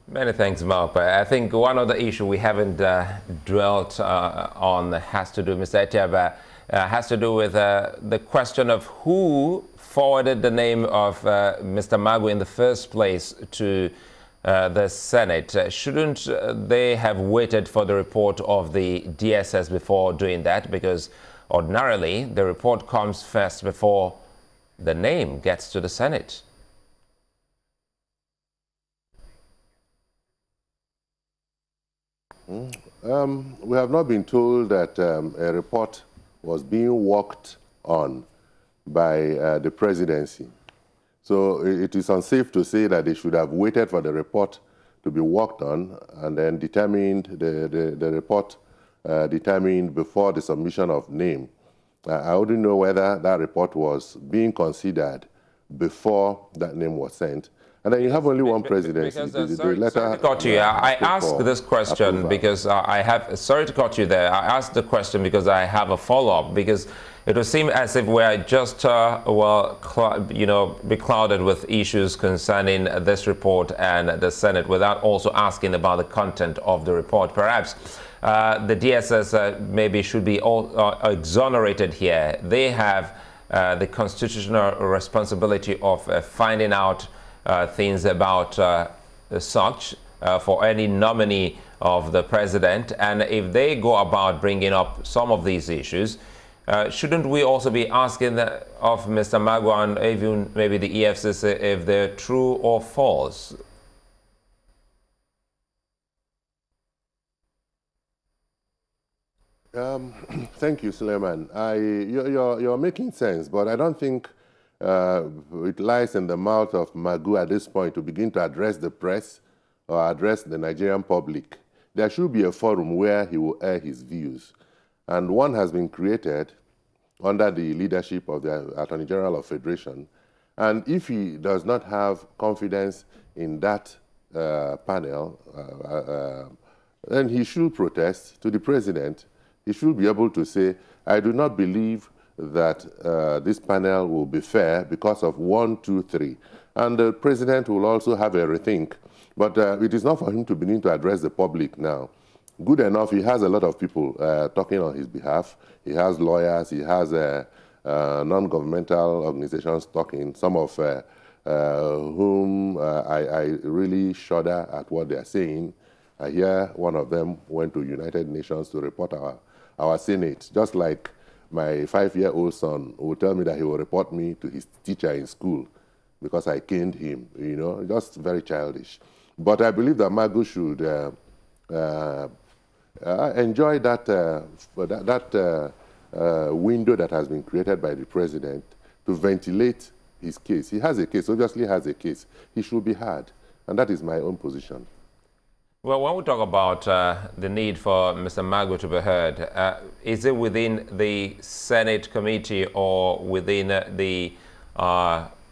Many thanks, Mark. But I think one of the issues we haven't dwelt on has to do, Mr. Etiba, has to do with the question of who forwarded the name of Mr. Magu in the first place to the Senate. Shouldn't they have waited for the report of the DSS before doing that? Because ordinarily, the report comes first before the name gets to the Senate. We have not been told that a report was being worked on by the presidency. So it is unsafe to say that they should have waited for the report to be worked on and then determined the report determined before the submission of name. I wouldn't know whether that report was being considered before that name was sent. And then you have only one presidency. Because, sorry to cut you. I asked this question approval. Because I have, sorry to cut you there. I asked the question because I have a follow-up, because it would seem as if we're just, beclouded with issues concerning this report and the Senate without also asking about the content of the report. Perhaps the DSS maybe should be exonerated here. They have the constitutional responsibility of finding out things about such for any nominee of the president. And if they go about bringing up some of these issues, shouldn't we also be asking of Mr. Magu and even maybe the EFCC if they're true or false? Thank you, Suleiman. You're making sense, but I don't think it lies in the mouth of Magu at this point to begin to address the press or address the Nigerian public. There should be a forum where he will air his views. And one has been created under the leadership of the Attorney General of Federation. And if he does not have confidence in that panel, then he should protest to the president. He should be able to say, I do not believe that this panel will be fair because of 1, 2, 3. And the president will also have a rethink. But it is not for him to begin to address the public now. Good enough, he has a lot of people talking on his behalf. He has lawyers, he has non-governmental organizations talking, some of whom I really shudder at what they are saying. I hear one of them went to United Nations to report our Senate, just like my 5-year-old son will tell me that he will report me to his teacher in school because I caned him, just very childish. But I believe that Magu should enjoy that window that has been created by the president to ventilate his case. He has a case, obviously has a case. He should be heard, and that is my own position. Well, when we talk about the need for Mr. Magu to be heard, is it within the Senate committee or within the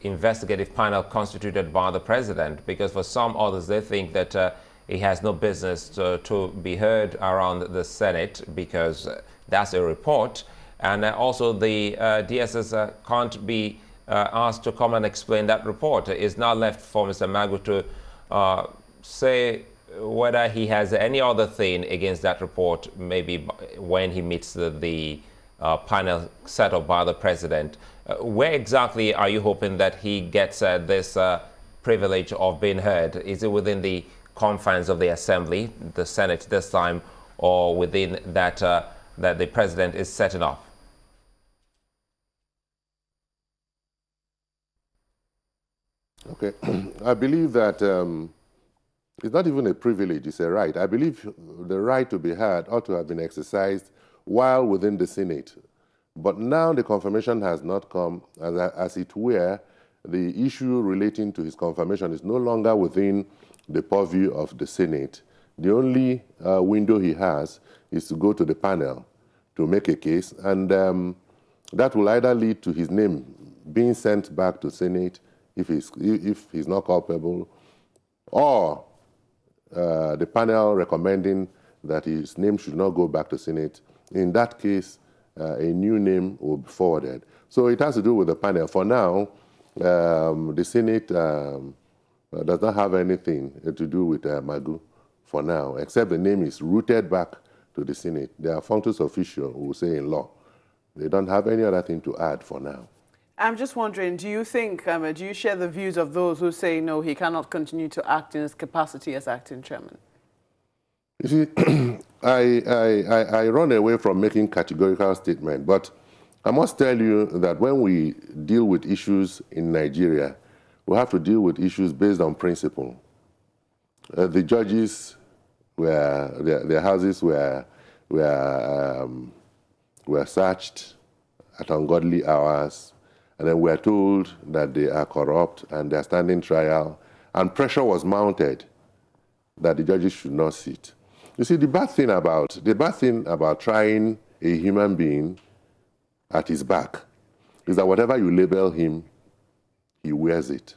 investigative panel constituted by the president? Because for some others, they think that he has no business to be heard around the Senate because that's a report. And also the DSS can't be asked to come and explain that report. It's now left for Mr. Magu to say whether he has any other thing against that report, maybe when he meets the panel set up by the president. Where exactly are you hoping that he gets this privilege of being heard? Is it within the confines of the Assembly, the Senate this time, or within that that the president is setting up? Okay, I believe that it's not even a privilege, it's a right. I believe the right to be heard ought to have been exercised while within the Senate. But now the confirmation has not come, as it were, the issue relating to his confirmation is no longer within the purview of the Senate. The only window he has is to go to the panel to make a case, and that will either lead to his name being sent back to Senate if he's not culpable, or the panel recommending that his name should not go back to Senate. In that case, a new name will be forwarded. So it has to do with the panel. For now, the Senate does not have anything to do with Magu for now, except the name is rooted back to the Senate. They are functus officio, we will say in law. They don't have any other thing to add for now. I'm just wondering, do you think, do you share the views of those who say, no, he cannot continue to act in his capacity as acting chairman? You see, I run away from making categorical statements, but I must tell you that when we deal with issues in Nigeria, we have to deal with issues based on principle. The judges their houses were searched at ungodly hours, and then we are told that they are corrupt and they are standing trial, and pressure was mounted that the judges should not sit. You see, the bad thing about trying a human being at his back is that whatever you label him, he wears it.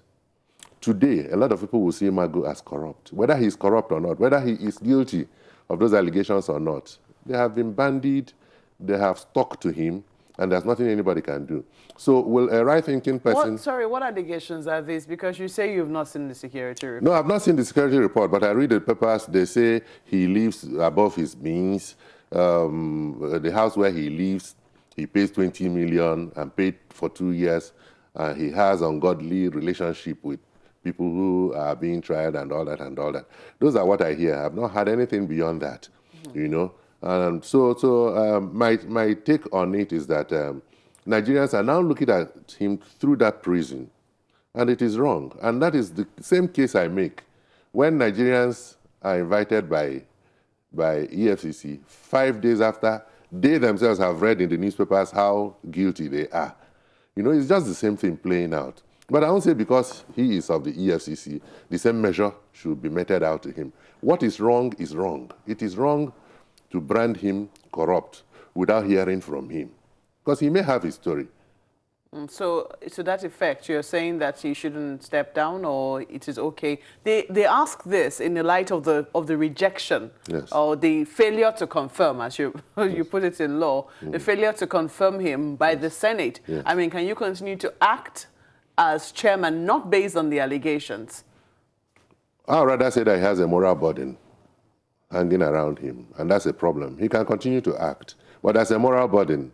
Today, a lot of people will see Magu as corrupt. Whether he's corrupt or not, whether he is guilty of those allegations or not, they have been bandied, they have stuck to him, and there's nothing anybody can do. So will a right-thinking person... What allegations are these? Because you say you've not seen the security report. No, I've not seen the security report, but I read the papers. They say he lives above his means. The house where he lives, he pays 20 million and paid for 2 years. He has ungodly relationship with people who are being tried and all that and all that. Those are what I hear. I've not had anything beyond that, you know. My take on it is that Nigerians are now looking at him through that prism, and it is wrong. And that is the same case I make. When Nigerians are invited by EFCC, 5 days after, they themselves have read in the newspapers how guilty they are. You know, it's just the same thing playing out. But I won't say because he is of the EFCC, the same measure should be meted out to him. What is wrong is wrong. It is wrong to brand him corrupt without hearing from him, because he may have his story. So to that effect, you're saying that he shouldn't step down, or it is okay? They ask this in the light of the rejection, yes, or the failure to confirm, as you you put it in law, the failure to confirm him by the Senate. Yes. I mean, can you continue to act as chairman not based on the allegations? I'd rather say that he has a moral burden hanging around him, and that's a problem. He can continue to act, but there's a moral burden,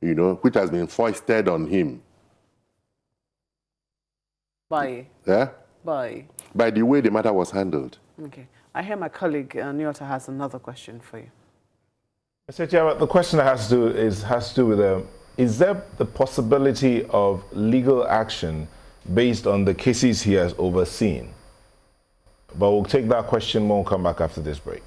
you know, which has been foisted on him. By? Yeah? By the way the matter was handled. Okay. I hear my colleague, Nyota, has another question for you. Mr. Chairman, the question has to do with, is there the possibility of legal action based on the cases he has overseen? But we'll take that question more and come back after this break.